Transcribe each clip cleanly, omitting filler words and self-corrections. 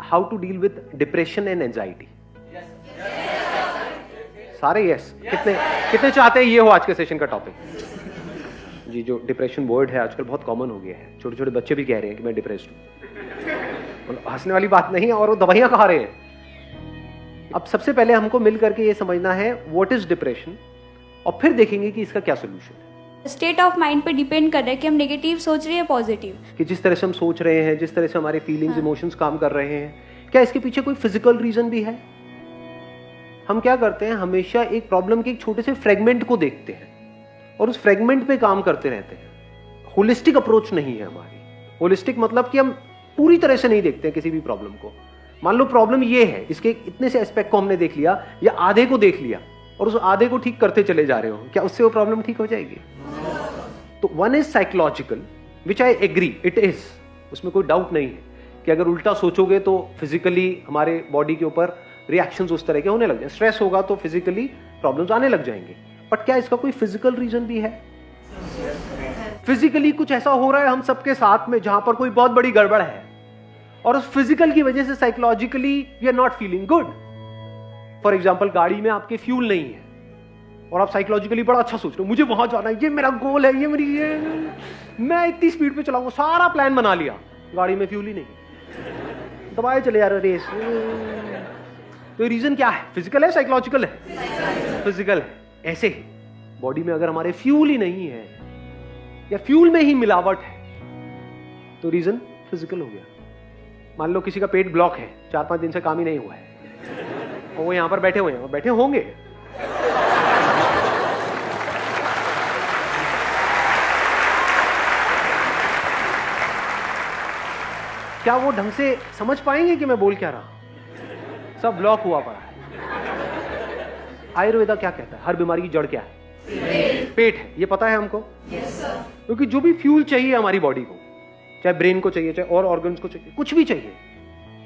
How to deal with depression and anxiety? सारे yes. कितने चाहते हैं ये हो आज के सेशन का टॉपिक? जी, जो डिप्रेशन वर्ड है आजकल बहुत कॉमन हो गया है, छोटे छोटे बच्चे भी कह रहे हैं कि मैं डिप्रेस्ड हूं। हंसने वाली बात नहीं है, और वो दवाइयां खा रहे हैं। अब सबसे पहले हमको मिल करके ये समझना है व्हाट इज डिप्रेशन, और फिर देखेंगे कि इसका क्या सोल्यूशन है। स्टेट ऑफ माइंड पे डिपेंड कर रहा है कि हम नेगेटिव सोच रहे हैं पॉजिटिव, कि जिस तरह से हम सोच रहे हैं, जिस तरह से हमारे फीलिंग्स इमोशंस काम कर रहे हैं, क्या इसके पीछे कोई फिजिकल रीजन भी है? हम क्या करते हैं, हमेशा एक प्रॉब्लम के एक छोटे से फ्रेगमेंट को देखते हैं और उस फ्रेगमेंट पे काम करते रहते हैं। होलिस्टिक अप्रोच नहीं है हमारी। होलिस्टिक मतलब कि हम पूरी तरह से नहीं देखते हैं किसी भी प्रॉब्लम को। मान लो प्रॉब्लम ये है, इसके इतने से एस्पेक्ट को हमने देख लिया या आधे को देख लिया और उस आधे को ठीक करते चले जा रहे हो, क्या उससे वो प्रॉब्लम ठीक हो जाएगी? तो one is psychological, which I agree, it is, उसमें कोई डाउट नहीं है कि अगर उल्टा सोचोगे तो फिजिकली हमारे बॉडी के ऊपर रिएक्शंस उस तरह के होने लग जाए। स्ट्रेस होगा तो फिजिकली प्रॉब्लम्स आने लग जाएंगे। बट क्या इसका कोई फिजिकल रीजन भी है? फिजिकली कुछ ऐसा हो रहा है हम सबके साथ में जहां पर कोई बहुत बड़ी गड़बड़ है, और उस फिजिकल की वजह से psychologically we are not feeling good. For example, गाड़ी में आपके फ्यूल नहीं है और आप साइकोलॉजिकली बड़ा अच्छा सोच रहे हो, मुझे वहां जाना है, ये मेरा गोल है, ये मेरी मैं इतनी स्पीड पे चलाऊंगा, सारा प्लान बना लिया, गाड़ी में फ्यूल ही नहीं, दबाए चले जा रहे रेस। तो रीजन क्या है? फिजिकल है, साइकोलॉजिकल है? फिजिकल है। ऐसे ही बॉडी में अगर हमारे फ्यूल ही नहीं है या फ्यूल में ही मिलावट है तो रीजन फिजिकल हो गया। मान लो किसी का पेट ब्लॉक है, 4-5 दिन से काम ही नहीं हुआ है और वो यहां पर बैठे हुए हैं और बैठे होंगे, क्या वो ढंग से समझ पाएंगे कि मैं बोल क्या रहा? सब ब्लॉक हुआ पड़ा है। आयुर्वेदा क्या कहता है? हर बीमारी की जड़ क्या है? पेट है। ये पता है हमको? क्योंकि जो भी फ्यूल चाहिए हमारी बॉडी को, चाहे ब्रेन को चाहिए, चाहे और ऑर्गन्स को चाहिए, कुछ भी चाहिए,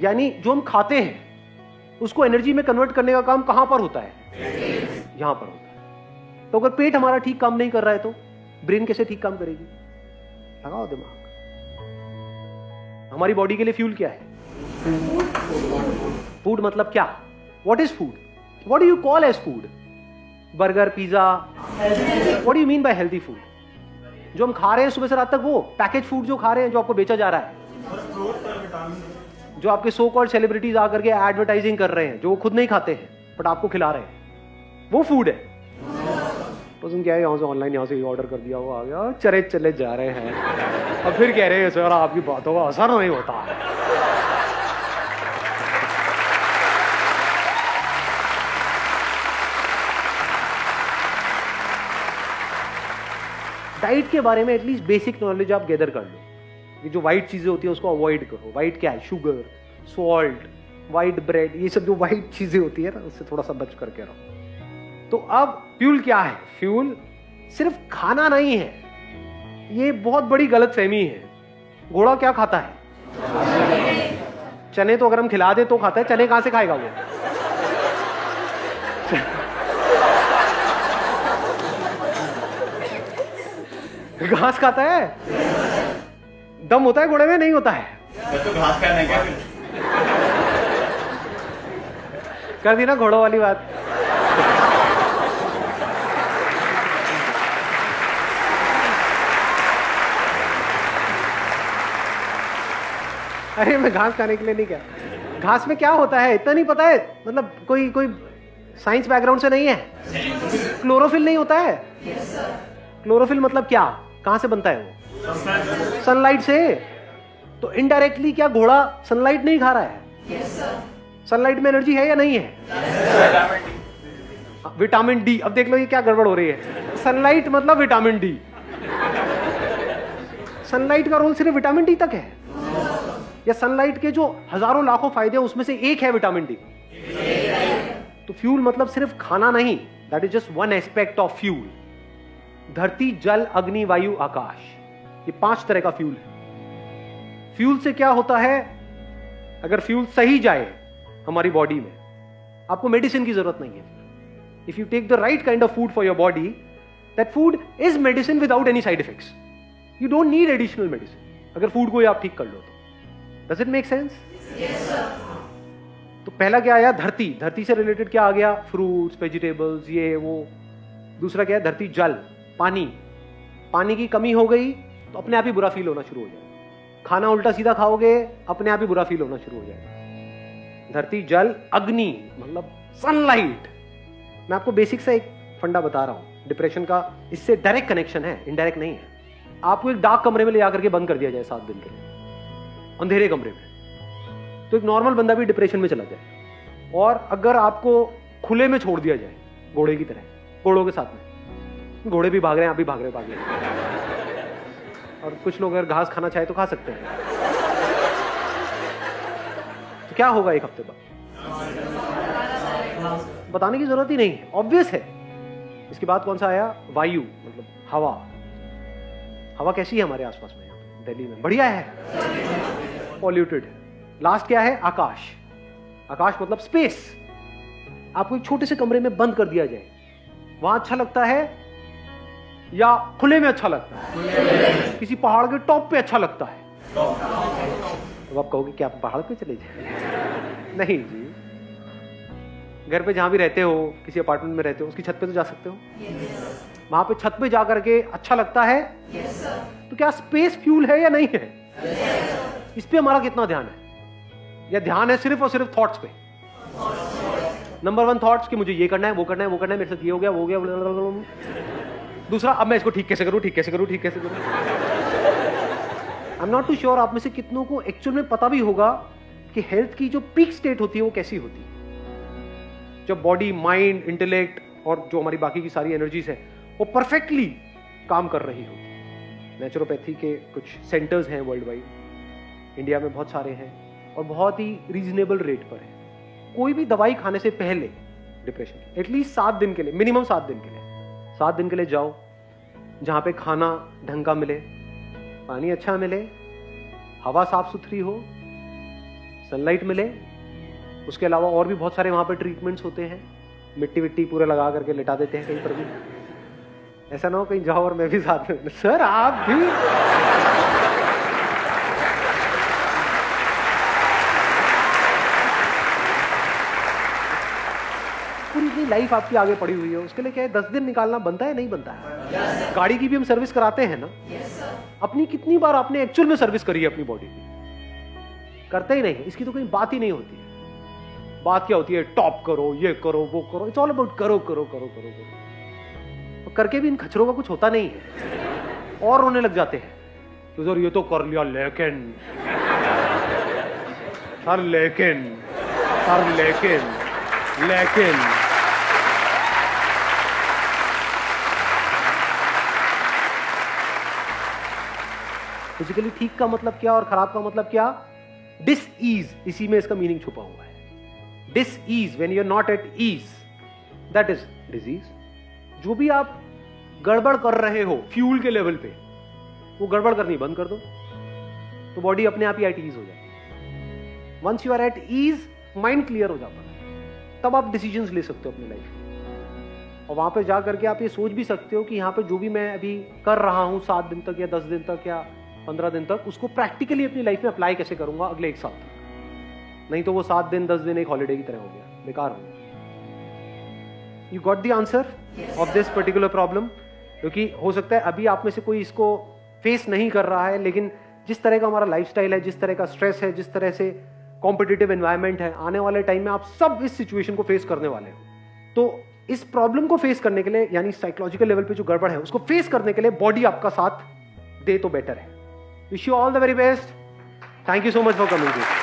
यानी जो हम खाते हैं उसको एनर्जी में कन्वर्ट करने का काम कहां पर होता है? यहां पर होता है। तो अगर पेट हमारा ठीक काम नहीं कर रहा है तो ब्रेन कैसे ठीक काम करेगी? लगाओ दिमाग। हमारी बॉडी के लिए फ्यूल क्या है? फूड मतलब क्या? What is food? What do you call as food? Burger, pizza, what do you mean by healthy food? जो हम खा रहे हैं सुबह से रात तक, वो पैकेज फूड जो खा रहे हैं, जो आपको बेचा जा रहा है, जो आपके सो कॉल्ड सेलिब्रिटीज आकर के एडवर्टाइजिंग कर रहे हैं, जो वो खुद नहीं खाते हैं बट आपको खिला रहे हैं, वो फूड है। पसंद क्या है? यहाँ से ऑनलाइन, यहाँ से ऑर्डर कर दिया, वो आ गया, चले जा रहे हैं और फिर कह रहे हैं सर आपकी बातों का असर नहीं होता है। डाइट के बारे में एटलीस्ट बेसिक नॉलेज आप गैदर कर लो कि जो व्हाइट चीजें होती है उसको अवॉइड करो। व्हाइट क्या है? शुगर, सॉल्ट, व्हाइट ब्रेड, ये सब जो व्हाइट चीजें होती है ना, उससे थोड़ा सा बच करके रहो। तो अब फ्यूल क्या है? फ्यूल सिर्फ खाना नहीं है, ये बहुत बड़ी गलतफहमी है। घोड़ा क्या खाता है? चने तो अगर हम खिला दे तो खाता है, चने कहां से खाएगा वो? घास खाता है। दम होता है घोड़े में? नहीं होता है। तो घास खाने क्या? कर दी ना घोड़ों वाली बात। अरे मैं घास खाने के लिए नहीं कह रहा। घास में क्या होता है इतना नहीं पता है? मतलब कोई साइंस बैकग्राउंड से नहीं है? क्लोरोफिल नहीं होता है? क्लोरोफिल मतलब क्या? कहां से बनता है वो? सनलाइट से। तो इनडायरेक्टली क्या घोड़ा सनलाइट नहीं खा रहा है? सनलाइट में एनर्जी है या नहीं है? Vitamin D. अब देख लो ये क्या गड़बड़ हो रही है। सनलाइट मतलब विटामिन डी। सनलाइट का रोल सिर्फ विटामिन डी तक है, या सनलाइट के जो हजारों लाखों फायदे हैं उसमें से एक है विटामिन डी? तो फ्यूल मतलब सिर्फ खाना नहीं, that is just one aspect of fuel. धरती, जल, अग्नि, वायु, आकाश, ये 5 तरह का फ्यूल है। फ्यूल से क्या होता है? अगर फ्यूल सही जाए हमारी बॉडी में, आपको मेडिसिन की जरूरत नहीं है। If you take the right kind of food for your body, that food is medicine without any side effects. You don't need additional medicine अगर फूड को ही आप ठीक कर लो तो। Does it make sense? पहला क्या आया? धरती। धरती से रिलेटेड क्या आ गया? फ्रूट्स, वेजिटेबल्स, ये वो। दूसरा क्या है? धरती, जल, पानी। पानी की कमी हो गई तो अपने आप ही बुरा फील होना शुरू हो जाएगा। खाना उल्टा सीधा खाओगे, अपने आप ही बुरा फील होना शुरू हो जाएगा। धरती, जल, अग्नि, मतलब सनलाइट। मैं आपको बेसिक सा एक फंडा बता रहा हूं डिप्रेशन का, इससे डायरेक्ट कनेक्शन है, इनडायरेक्ट नहीं है। आपको एक डार्क कमरे में ले आकर के बंद कर दिया जाए 7 दिन के लिए, अंधेरे कमरे में, तो एक नॉर्मल बंदा भी डिप्रेशन में चला जाए। और अगर आपको खुले में छोड़ दिया जाए, घोड़े की तरह, घोड़ों के साथ में, घोड़े भी भाग रहे हैं, आप भी भाग रहे हैं, और कुछ लोग अगर घास खाना चाहे तो खा सकते हैं, तो क्या होगा एक हफ्ते बाद? बताने की जरूरत ही नहीं है, ऑब्वियस है। इसके बाद कौन सा आया? वायु, मतलब हवा। हवा कैसी है हमारे आसपास में? यहाँ पे दिल्ली में बढ़िया है, पॉल्यूटेड है। लास्ट क्या है? आकाश। आकाश मतलब स्पेस। आपको एक छोटे से कमरे में बंद कर दिया जाए, वहां अच्छा लगता है या खुले में अच्छा लगता है? किसी पहाड़ के टॉप पे अच्छा लगता है? तो आप कहोगे कि आप पहाड़ पे चले जाए? नहीं जी, घर पे जहां भी रहते हो, किसी अपार्टमेंट में रहते हो, उसकी छत पे तो जा सकते हो। वहां पे छत पे जा करके अच्छा लगता है? तो क्या स्पेस फ्यूल है या नहीं है? इस पे हमारा कितना ध्यान है? या ध्यान है सिर्फ और सिर्फ थॉट्स पे? नंबर 1 थॉट्स कि मुझे ये करना है, वो करना है, वो करना है, मेरे साथ ये हो गया, वो हो गया। दूसरा, अब मैं इसको ठीक कैसे करूं, ठीक कैसे करूं, ठीक कैसे करूं। I am not too sure आप में से कितनों को एक्चुअल में पता भी होगा कि हेल्थ की जो पीक स्टेट होती है वो कैसी होती है, जब बॉडी, माइंड, इंटेलेक्ट और जो हमारी बाकी की सारी एनर्जीज है वो परफेक्टली काम कर रही होती। नेचुरोपैथी के कुछ सेंटर्स हैं वर्ल्ड वाइड, इंडिया में बहुत सारे हैं, और बहुत ही रीजनेबल रेट पर है। कोई भी दवाई खाने से पहले डिप्रेशन एटलीस्ट 7 दिन के लिए, मिनिमम 7 दिन के लिए, 7 दिन के लिए जाओ जहां पे खाना ढंग का मिले, पानी अच्छा मिले, हवा साफ सुथरी हो, सनलाइट मिले। उसके अलावा और भी बहुत सारे वहां पे ट्रीटमेंट्स होते हैं, मिट्टी विट्टी पूरे लगा करके लिटा देते हैं कहीं पर भी। ऐसा ना हो कहीं जाओ और मैं भी साथ में, सर आप भी। पूरी इतनी लाइफ आपकी आगे पड़ी हुई है, उसके लिए क्या है 10 दिन निकालना बनता है? नहीं बनता है। गाड़ी की भी हम सर्विस कराते हैं ना, अपनी कितनी बार आपने एक्चुअल में सर्विस करी है अपनी बॉडी की? करते ही नहीं, इसकी तो कहीं बात ही नहीं होती है। बात क्या होती है? टॉप करो, ये करो, वो करो, इट्स ऑल अबाउट करो करो करो करो करो। तो करके भी इन खचरों का कुछ होता नहीं है, और रोने लग जाते हैं तो सर ये तो कर लिया लेकिन, सर लेकिन, सर लेकिन, लेकिन। फिजिकली ठीक का मतलब क्या और खराब का मतलब क्या? डिस ईज, इसी में इसका मीनिंग छुपा हुआ है। Dis ease, when you are not at ease, that is disease. जो भी आप गड़बड़ कर रहे हो फ्यूल के लेवल पे, वो गड़बड़ करनी बंद कर दो, तो बॉडी अपने आप ही एट ईज हो जाती है। Once you are at ease, mind clear हो जाता है, तब आप डिसीजंस ले सकते हो अपनी लाइफ में। और वहां पे जा करके आप ये सोच भी सकते हो कि यहाँ पे जो भी मैं अभी कर रहा हूं 7 दिन तक या 10 दिन तक या 15 दिन तक, उसको प्रैक्टिकली अपनी लाइफ में अप्लाई कैसे करूंगा अगले 1 साल तक। नहीं तो वो 7 दिन 10 दिन एक हॉलिडे की तरह हो गया, बेकार हो गया। You got the answer of this particular problem? क्योंकि हो सकता है अभी आप में से कोई इसको फेस नहीं कर रहा है, लेकिन जिस तरह का हमारा लाइफस्टाइल है, जिस तरह का स्ट्रेस है, जिस तरह से कॉम्पिटिटिव एनवायरनमेंट है, आने वाले टाइम में आप सब इस सिचुएशन को फेस करने वाले हो। तो इस प्रॉब्लम को फेस करने के लिए, यानी साइकोलॉजिकल लेवल पे जो गड़बड़ है उसको फेस करने के लिए बॉडी आपका साथ दे तो बेटर है। Wish you all the very best. Thank you so much for coming.